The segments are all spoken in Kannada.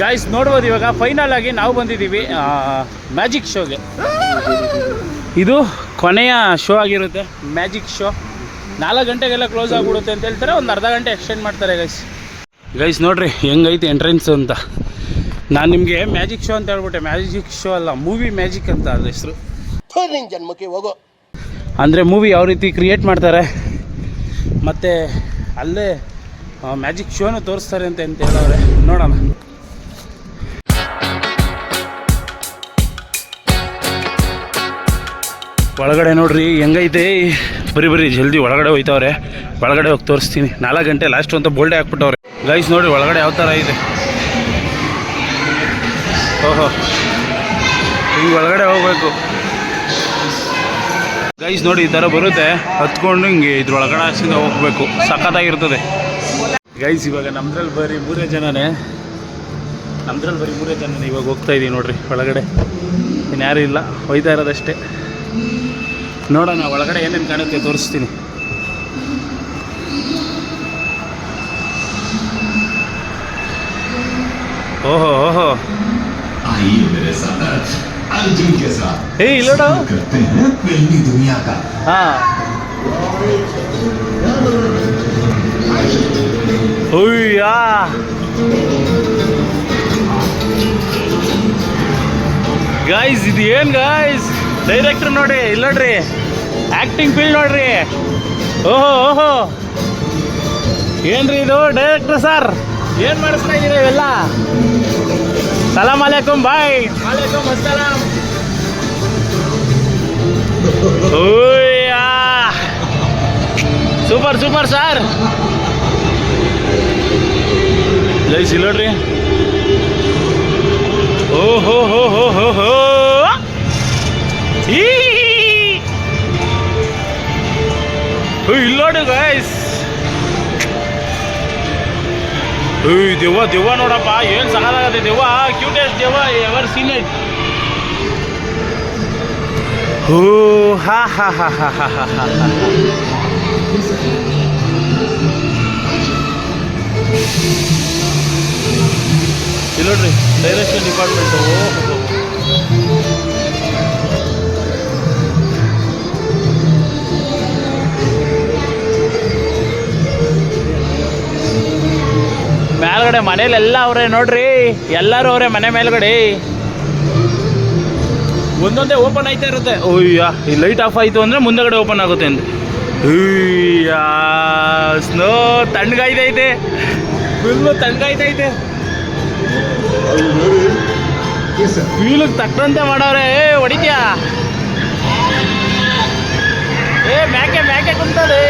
ಗಾಯ್ಸ್ ನೋಡ್ಬೋದು ಇವಾಗ ಫೈನಲ್ ಆಗಿ ನಾವು ಬಂದಿದ್ದೀವಿ ಮ್ಯಾಜಿಕ್ ಶೋಗೆ. ಇದು ಕೊನೆಯ ಶೋ ಆಗಿರುತ್ತೆ ಮ್ಯಾಜಿಕ್ ಶೋ. 4 ಗಂಟೆಗೆಲ್ಲ ಕ್ಲೋಸ್ ಆಗಿಬಿಡುತ್ತೆ ಅಂತ ಹೇಳ್ತಾರೆ, ಒಂದು ಅರ್ಧ ಗಂಟೆ ಎಕ್ಸ್ಟೆಂಡ್ ಮಾಡ್ತಾರೆ ಗೈಸ್ ನೋಡ್ರಿ ಹೆಂಗೈತೆ ಎಂಟ್ರೆನ್ಸ್ ಅಂತ. ನಾನು ನಿಮಗೆ ಮ್ಯಾಜಿಕ್ ಶೋ ಅಂತ ಹೇಳ್ಬಿಟ್ಟೆ, ಮ್ಯಾಜಿಕ್ ಶೋ ಅಲ್ಲ, ಮೂವಿ ಮ್ಯಾಜಿಕ್ ಅಂತ ಅದ್ರ ಹೆಸರು. ಜನ್ಮಕ್ಕೆ ಹೋಗೋ ಅಂದರೆ ಮೂವಿ ಯಾವ ರೀತಿ ಕ್ರಿಯೇಟ್ ಮಾಡ್ತಾರೆ ಮತ್ತು ಅಲ್ಲೇ ಮ್ಯಾಜಿಕ್ ಶೋನು ತೋರಿಸ್ತಾರೆ ಅಂತ ಹೇಳೋರೆ. ನೋಡೋಣ. ಒಳಗಡೆ ನೋಡ್ರಿ ಹೆಂಗೈತೆ, ಬರೀ ಜಲ್ದಿ ಒಳಗಡೆ ಹೋಯ್ತವ್ರೆ. ಒಳಗಡೆ ಹೋಗಿ ತೋರಿಸ್ತೀನಿ. 4 ಗಂಟೆ ಲಾಸ್ಟು ಅಂತ ಬೋಲ್ಡೇ ಹಾಕ್ಬಿಟ್ಟವ್ರೆ ಗೈಸ್. ನೋಡಿ ಒಳಗಡೆ ಯಾವ ಥರ ಇದೆ. ಓಹೋ, ಹಿಂಗೆ ಒಳಗಡೆ ಹೋಗ್ಬೇಕು ಗೈಸ್. ನೋಡಿ ಈ ಥರ ಬರುತ್ತೆ, ಹತ್ಕೊಂಡು ಹಿಂಗೆ ಇದ್ರೊಳಗಡೆ ಹಾಸಿಂದ ಹೋಗ್ಬೇಕು. ಸಖತ್ತಾಗಿರ್ತದೆ ಗೈಸ್. ಇವಾಗ ನಮ್ದ್ರಲ್ಲಿ ಬರೀ 3 ಜನನೇ ಇವಾಗ ಹೋಗ್ತಾ ಇದ್ದೀವಿ ನೋಡ್ರಿ ಒಳಗಡೆ. ಇನ್ಯಾರೂ ಇಲ್ಲ, ಹೋಯ್ತಾ ಇರೋದಷ್ಟೇ. ನೋಡೋಣ ಒಳಗಡೆ ಏನೇನು ಕಾಣುತ್ತೆ ತೋರಿಸ್ತೀನಿ. ಓಹೋ ಓಹೋ, अर्जुन के साथ हे इलोडो करते हैं फिल्मी दुनिया का। हाँ ओया गाइस, ಇದು ಏನು ಗಾಯ್ಸ್, ಡೈರೆಕ್ಟರ್ ನೋಡಿ ಇಲ್ಲಿ ನೋಡ್ರಿ, ಆ್ಯಕ್ಟಿಂಗ್ ಫೀಲ್ಡ್ ನೋಡ್ರಿ. ಓಹೋ ಓಹೋ, ಏನ್ರಿ ಇದು ಡೈರೆಕ್ಟರ್ ಸರ್, ಏನು ಮಾಡಿಸ್ತಾ ಇದ್ದೀರಾ ಇವೆಲ್ಲ? ಸಲಾಮ್ ಅಲೈಕುಮ್ ಬಾಯ್. ವಾಲೇಕುಮ್ ಅಸ್ಸಲಾಮ್. ಓಯ್ಯಾ, ಸೂಪರ್ ಸೂಪರ್ ಸರ್. ಗೈಸ್ ಇಲ್ಲಿ ನೋಡ್ರಿ. ಓಹೋ ಹೋ ಹೋ ಹೋ ಹೋ, ಇಲ್ಲಿ ನೋಡಿ ಗೈಸ್. ದೆವ್ವ ನೋಡಪ್ಪ, ಏನು ಸಖತ್ತಾಗತ್ತೆ ದೆವ್ವ. ಕ್ಯೂಟೆಸ್ಟ್ ದೆವ್ವ ಎವರ್ ಸೀನ್ ಇಟ್. ಓ ಹಾ ಹಾ ಹಾ ಹಾ ಹಾ ಹಾ ಹಾ. ಇಲ್ಲಿ ನೋಡ್ರಿ ಡೈರೆಕ್ಷನ್ ಡಿಪಾರ್ಟ್ಮೆಂಟು. ಮೇಲ್ಗಡೆ ಮನೇಲೆಲ್ಲ ಅವರೇ ನೋಡ್ರಿ, ಎಲ್ಲರೂ ಅವರೇ ಮನೆ ಮೇಲ್ಗಡೆ. ಒಂದೊಂದೇ ಓಪನ್ ಆಯ್ತಾ ಇರುತ್ತೆ. ಓಯ್ಯ, ಈ ಲೈಟ್ ಆಫ್ ಆಯಿತು ಅಂದರೆ ಮುಂದಗಡೆ ಓಪನ್ ಆಗುತ್ತೆ ಅಂತ. ಅಯ್ಯ, ಸ್ನೋ ತಣ್ಣಗಾಯ್ತೈತೆ, ಫುಲ್ಲು ತಣ್ಣಗಾಯ್ತೈತೆ. ಫೀಲಿಗೆ ತಕ್ಕಂತೆ ಮಾಡವ್ರೆ. ಹೊಡಿತ್ಯಾ? ಮ್ಯಾಕೆ ಕುಂತದೆ.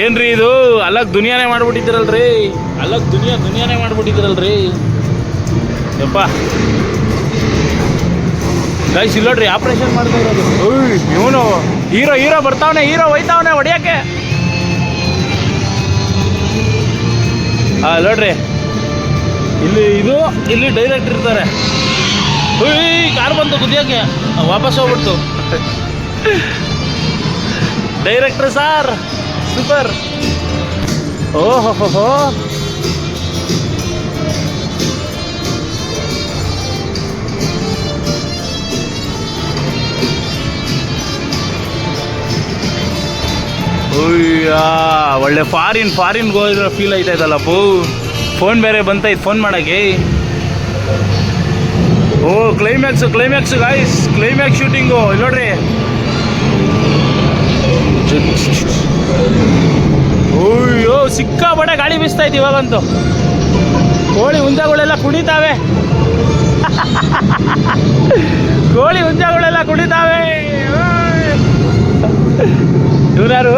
ಏನ್ರಿ ಇದು, ಅಲಗ್ ದುನಿಯಾನೇ ಮಾಡ್ಬಿಟ್ಟಿದ್ದೀರಲ್ರಿ, ಅಲಗ್ ದುನಿಯಾನೇ ಮಾಡ್ಬಿಟ್ಟಿದ್ದೀರಲ್ರಿ ಯಪ್ಪ. ಗೈಸ್ ಇಲ್ಲಿ ನೋಡ್ರಿ, ಆಪ್ರೇಷನ್ ಮಾಡ್ತಾ ಇರೋದು. ಇವನು ಹೀರೋ ಬರ್ತಾವನೆ, ಹೀರೋ ಹೋಯ್ತಾವನೆ ಹೊಡಿಯೋಕ್ಕೆ. ನೋಡ್ರಿ ಇಲ್ಲಿ ಡೈರೆಕ್ಟರ್ ಇರ್ತಾರೆ. ಕಾರ್ ಬಂತು ಕುದಿಯೋಕ್ಕೆ, ವಾಪಸ್ ಹೋಗ್ಬಿಡ್ತು. Director sir super. ಓಹೋ, ಒಳ್ಳೆ ಫಾರಿನ್ಗೆ ಹೋಗಿರೋ ಫೀಲ್ ಆಯ್ತಾಯ್ತಲ್ಲಪ್ಪು. ಫೋನ್ ಬೇರೆ ಬಂತೈತೆ ಫೋನ್ ಮಾಡೋಕ್ಕೆ. ಓ ಕ್ಲೈಮ್ಯಾಕ್ಸ್ ಗಾಯ್ಸ್, ಕ್ಲೈಮ್ಯಾಕ್ಸ್ ಶೂಟಿಂಗು ಇಲ್ಲಿ ನೋಡ್ರಿ. ಓಯ್ಯೋ, ಸಿಕ್ಕಾಪಟ್ಟೆ ಗಾಳಿ ಬೀಸ್ತಾಯ್ತು ಇವಾಗಂತೂ. ಕೋಳಿ ಹುಂಜಗಳೆಲ್ಲ ಕುಣಿತಾವೆ. ಇವನಾರು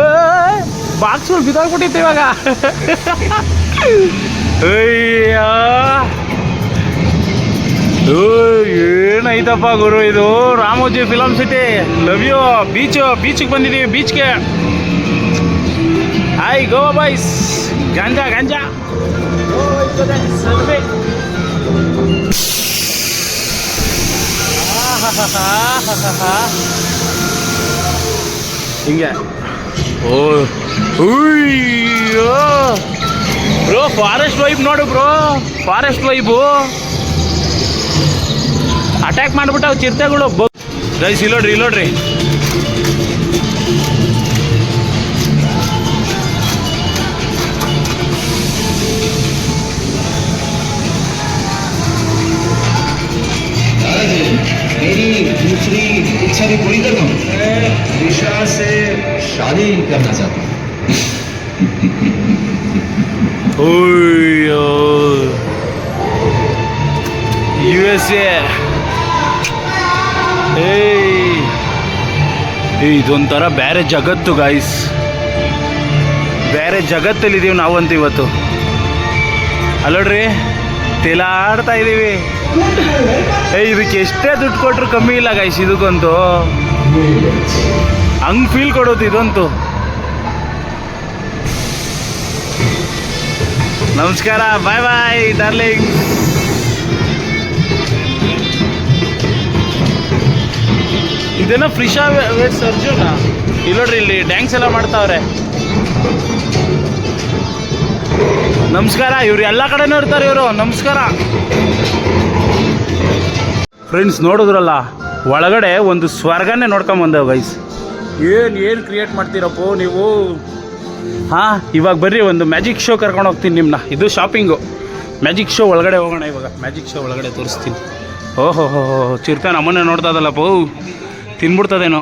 ಬಾಕ್ಸ್ಗಳು ಬಿದ್ದೋಗ್ಬಿಟ್ಟಿತ್ತು ಇವಾಗ. ಅಯ್ಯ, ಏನೈತಪ್ಪ ಗುರು ಇದು. Ramoji film city, love you. ಬೀಚಿಗೆ ಬಂದಿದ್ದೀವಿ, ಬೀಚ್ಗೆ. Hi Goa boys. ಗಾಂಜಾ ಹಿಂಗೆ ಓ ಬ್ರೋ ಫಾರೆಸ್ಟ್ ವೈಬ್ ನೋಡು ಬ್ರೋ, ಫಾರೆಸ್ಟ್ ವೈಬು. ಅಟ್ಯಾಕ್ ಮಾಡಿಬಿಟ್ಟು ಚಿರತೆಗಳು. ಗೈಸ್ ಇಲ್ಲೋಡ್ರಿ ಇಲ್ಲೋಡ್ರಿ. मेरी दूसरी इच्छा भी पूरी कर दूं। मैं दिशा से शादी करना चाहता हूँ। USA. ಇದೊಂಥರ ಬೇರೆ ಜಗತ್ತು ಗಾಯ್ಸ್, ಬೇರೆ ಜಗತ್ತಲ್ಲಿದ್ದೀವಿ ನಾವಂತೂ ಇವತ್ತು. ಅಲ್ಲೋಡ್ರಿ ತೇಲಾಡ್ತಾ ಇದ್ದೀವಿ. ಇದಕ್ಕೆ ಎಷ್ಟೇ ದುಡ್ಡು ಕೊಟ್ಟರು ಕಮ್ಮಿ ಇಲ್ಲ ಗಾಯ್ಸ್, ಇದಕ್ಕಂತೂ ಹಂಗೆ ಫೀಲ್ ಕೊಡೋದು ಇದಂತೂ. ನಮಸ್ಕಾರ, ಬಾಯ್ ಬಾಯ್ ಡಾರ್ಲಿಂಗ್. ಇದೇನೋ ಫ್ರಿಶಾ ವೇಟ್ಸ್ ಅರ್ಜುನ ಇಲ್ಲೋಡ್ರಿ, ಇಲ್ಲಿ ಡ್ಯಾನ್ಸ್ ಎಲ್ಲ ಮಾಡ್ತಾವ್ರೆ. ನಮಸ್ಕಾರ. ಇವ್ರು ಎಲ್ಲ ಕಡೆನೂ ಇರ್ತಾರೆ ಇವರು. ನಮಸ್ಕಾರ ಫ್ರೆಂಡ್ಸ್. ನೋಡಿದ್ರಲ್ಲ ಒಳಗಡೆ ಒಂದು ಸ್ವರ್ಗನೇ ನೋಡ್ಕೊಂಬಂದೇವು ಗೈಸ್. ಏನು ಕ್ರಿಯೇಟ್ ಮಾಡ್ತೀರಪ್ಪೋ ನೀವು. ಹಾಂ, ಇವಾಗ ಬರ್ರಿ ಒಂದು ಮ್ಯಾಜಿಕ್ ಶೋ ಕರ್ಕೊಂಡು ಹೋಗ್ತೀನಿ ನಿಮ್ಮನ್ನ. ಇದು ಶಾಪಿಂಗು. ಮ್ಯಾಜಿಕ್ ಶೋ ಒಳಗಡೆ ಹೋಗೋಣ ಇವಾಗ. ಮ್ಯಾಜಿಕ್ ಶೋ ಒಳಗಡೆ ತೋರಿಸ್ತೀನಿ. ಓಹೋ ಹೋ ಚಿರತೆ ನಮ್ಮನ್ನೇ ನೋಡ್ತಾ ಇದಲ್ಲಪ್ಪೋ, ತಿನ್ಬಿಡ್ತದೇನೋ.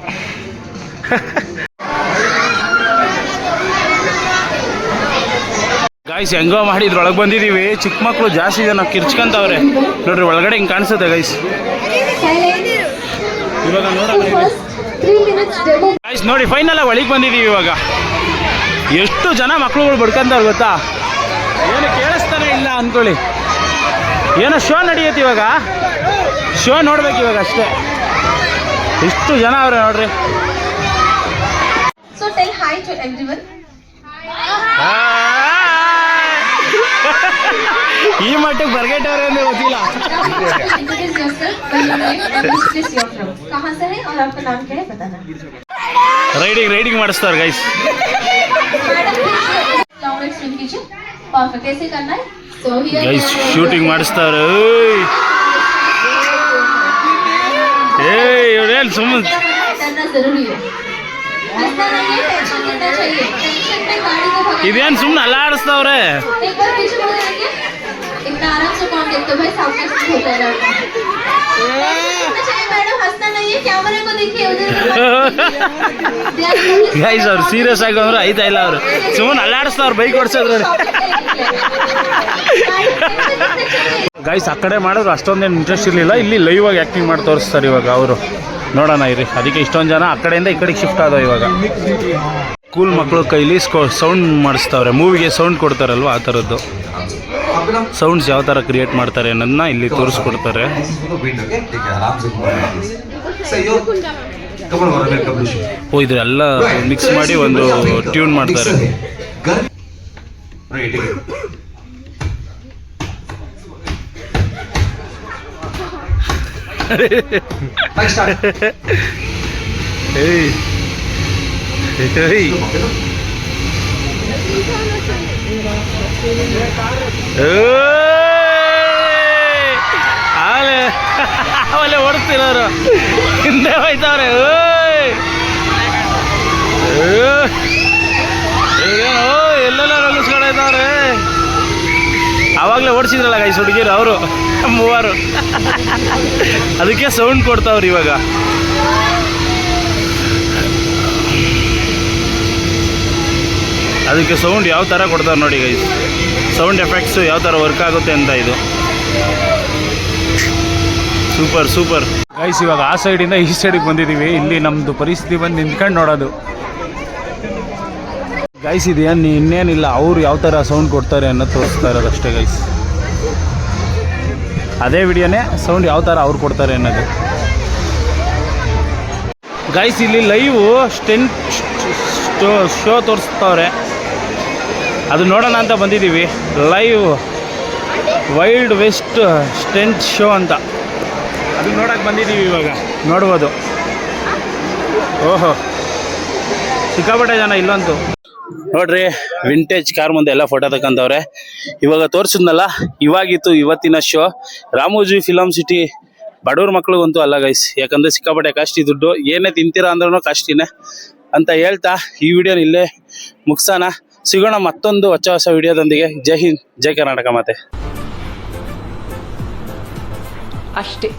ಗೈಸ್ ಹೆಂಗೋ ಮಾಡಿ ಇದ್ರೊಳಗೆ ಬಂದಿದ್ದೀವಿ. ಚಿಕ್ಕ ಮಕ್ಕಳು ಜಾಸ್ತಿ ಜನ ಕಿರ್ಚ್ಕೊಂತವ್ರೆ ನೋಡ್ರಿ. ಒಳಗಡೆ ಹಿಂಗೆ ಕಾಣಿಸುತ್ತೆ ಗೈಸ್. ಇವಾಗ ನೋಡೋಣ ಗೈಸ್. ನೋಡಿ ಫೈನಲ್ ಆಗಿ ಒಳಗೆ ಬಂದಿದ್ದೀವಿ ಇವಾಗ. ಎಷ್ಟು ಜನ ಮಕ್ಕಳುಗಳು ಬಡ್ಕೊಂತವ್ರು ಗೊತ್ತಾ. ಏನು ಕೇಳಿಸ್ತಾನೆ ಇಲ್ಲ ಅಂದ್ಕೊಳ್ಳಿ. ಏನೋ ಶೋ ನಡೆಯುತ್ತೆ ಇವಾಗ. ಶೋ ನೋಡ್ಬೇಕು ಇವಾಗ ಅಷ್ಟೇ. ಎಷ್ಟು ಜನ ಅವ್ರೆ ನೋಡ್ರಿ. So tell hi to everyone. ಈ ಮಟ್ಟಿಗೆ ಬರ್ಗೆಟ್ಟವ್ರೆ ಅಂದ್ರೆ ಗೊತ್ತಿಲ್ಲ. Introduce yourself, by your name and which place you are from. कहाँ से है और आपका नाम क्या है बताना. ರೈಡಿಂಗ್ ಮಾಡಿಸ್ತಾರೆ guys. Madam, long way swim कीजिए. Perfect. ऐसे करना है. So here. ಗೈಸ್ ಶೂಟಿಂಗ್ ಮಾಡಿಸ್ತಾರೆ. ಇವ್ರೇನು ಸುಮ್ಮನೆ करना जरूरी है. हंसना नहीं है, टेंशन करना चाहिए. टेंशन में गाड़ी को भगाना. ಇದೇನು ಸುಮ್ಮನೆ ಅಲ್ಲಾಡಿಸ್ತಾವ್ರೆ. एक बार पीछे मुड़ जाएंगे. इतना आराम से कौन देखते भाई, सामने से होता है लड़का. मैडम हंसना नहीं है, कैमरे को देखिए उधर. ಗೈಸ್ ಅವ್ರು ಸೀರಿಯಸ್ ಆಗಿ ಅಂದ್ರೆ ಐತಾ ಇಲ್ಲ. ಅವರು ಸುಮ್ಮನೆ ಅಲ್ಲಾಡಿಸ್ತಾವ್ರು ಬೈಕ್ ಓಡಿಸೋದ್ರೆ. ಗೈಸ್ ಆ ಕಡೆ ಮಾಡಿದ್ರು ಅಷ್ಟೊಂದೇನು ಇಂಟ್ರೆಸ್ಟ್ ಇರಲಿಲ್ಲ. ಇಲ್ಲಿ ಲೈವ್ ಆಗಿ ಆ್ಯಕ್ಟಿಂಗ್ ಮಾಡಿ ತೋರಿಸ್ತಾರೆ ಇವಾಗ ಅವರು. ನೋಡೋಣ ಇರಿ. ಅದಕ್ಕೆ ಇಷ್ಟೊಂದು ಜನ ಆ ಕಡೆಯಿಂದ ಈ ಕಡೆಗೆ ಶಿಫ್ಟ್ ಆದವು ಇವಾಗ. ಸ್ಕೂಲ್ ಮಕ್ಕಳು ಕೈಲಿ ಸೌಂಡ್ ಮಾಡಿಸ್ತಾವ್ರೆ. ಮೂವಿಗೆ ಸೌಂಡ್ ಕೊಡ್ತಾರಲ್ವ ಆ ಥರದ್ದು ಸೌಂಡ್ಸ್ ಯಾವ ಥರ ಕ್ರಿಯೇಟ್ ಮಾಡ್ತಾರೆ ಅನ್ನೋದನ್ನ ಇಲ್ಲಿ ತೋರಿಸ್ಕೊಡ್ತಾರೆ. ಓ ಇದೆಲ್ಲ ಮಿಕ್ಸ್ ಮಾಡಿ ಒಂದು ಟ್ಯೂನ್ ಮಾಡ್ತಾರೆ. ಆಮೇಲೆ ಓಡಿಸ್ತಿರೋರು ಹಿಂದೆ ಹೋಯ್ತವ್ರೆ. ಎಲ್ಲೆಲ್ಲ ರಲ್ಲಿಸ್ಕೊಂಡವ್ರೆ. ಆವಾಗಲೇ ಓಡಿಸಿದ್ರಲ್ಲ ಗೈಸ್ ಹುಡುಗಿರು ಅವರು ಮೂವರು. ಅದಕ್ಕೆ ಸೌಂಡ್ ಕೊಡ್ತಾವ್ರಿ ಇವಾಗ. ಅದಕ್ಕೆ ಸೌಂಡ್ ಯಾವ ಥರ ಕೊಡ್ತಾರೆ ನೋಡಿ ಗೈಸ್. ಸೌಂಡ್ ಎಫೆಕ್ಟ್ಸು ಯಾವ ಥರ ವರ್ಕ್ ಆಗುತ್ತೆ ಅಂತ ಇದು. Super guys. ಇವಾಗ ಆ ಸೈಡಿಂದ ಈ ಸೈಡಿಗೆ ಬಂದಿದ್ದೀವಿ. ಇಲ್ಲಿ ನಮ್ಮದು ಪರಿಸ್ಥಿತಿ ಬಂದು ನಿಂತ್ಕೊಂಡು ನೋಡೋದು ಗೈಸ್. ಇದೇನು ಇನ್ನೇನಿಲ್ಲ, ಅವ್ರು ಯಾವ ಥರ ಸೌಂಡ್ ಕೊಡ್ತಾರೆ ಅನ್ನೋದು ತೋರಿಸ್ತಾ ಇರೋದು ಅಷ್ಟೇ ಗೈಸ್. ಅದೇ ವಿಡಿಯೋನೇ ಸೌಂಡ್ ಯಾವ ಥರ ಅವ್ರು ಕೊಡ್ತಾರೆ ಅನ್ನೋದು ಗೈಸ್. ಇಲ್ಲಿ ಲೈವು ಸ್ಟೆಂಟ್ ಶೋ ತೋರಿಸ್ತಾವ್ರೆ. ಅದು ನೋಡೋಣ ಅಂತ ಬಂದಿದ್ದೀವಿ. Live wild west stunt show ಅಂತ. ಅದನ್ನ ನೋಡಕ್ಕೆ ಬಂದಿದ್ದೀವಿ ಇವಾಗ, ನೋಡ್ಬೋದು. ಓಹೋ, ಸಿಕ್ಕಾಪಟ್ಟೆ ಜನ ಇಲ್ಲಂತೂ. ನೋಡ್ರಿ, ವಿಂಟೇಜ್ ಕಾರ್ ಮುಂದೆ ಎಲ್ಲ ಫೋಟೋ ತಗೊಂತವ್ರೆ. ಇವಾಗ ತೋರಿಸಿದ್ನಲ್ಲ, ಇವಾಗಿತ್ತು ಇವತ್ತಿನ ಶೋ. ರಾಮೋಜಿ ಫಿಲಮ್ ಸಿಟಿ ಬಡವ್ರ ಮಕ್ಳಿಗಂತೂ ಅಲ್ಲ ಗೈಸ್, ಯಾಕಂದ್ರೆ ಸಿಕ್ಕಾಪಟ್ಟೆ ಕಾಸ್ಟ್ಲಿ ದುಡ್ಡು. ಏನೇ ತಿಂತೀರಾ ಅಂದ್ರೂ ಕಾಸ್ಟ್ಲಿನೇ ಅಂತ ಹೇಳ್ತಾ ಈ ವಿಡಿಯೋನ ಇಲ್ಲೇ ಮುಗಿಸೋಣ. ಸಿಗೋಣ ಮತ್ತೊಂದು ಹೊಸ ವಿಡಿಯೋದೊಂದಿಗೆ. ಜೈ ಹಿಂದ್, ಜೈ ಕರ್ನಾಟಕ. ಮತ್ತೆ ಅಷ್ಟೇ.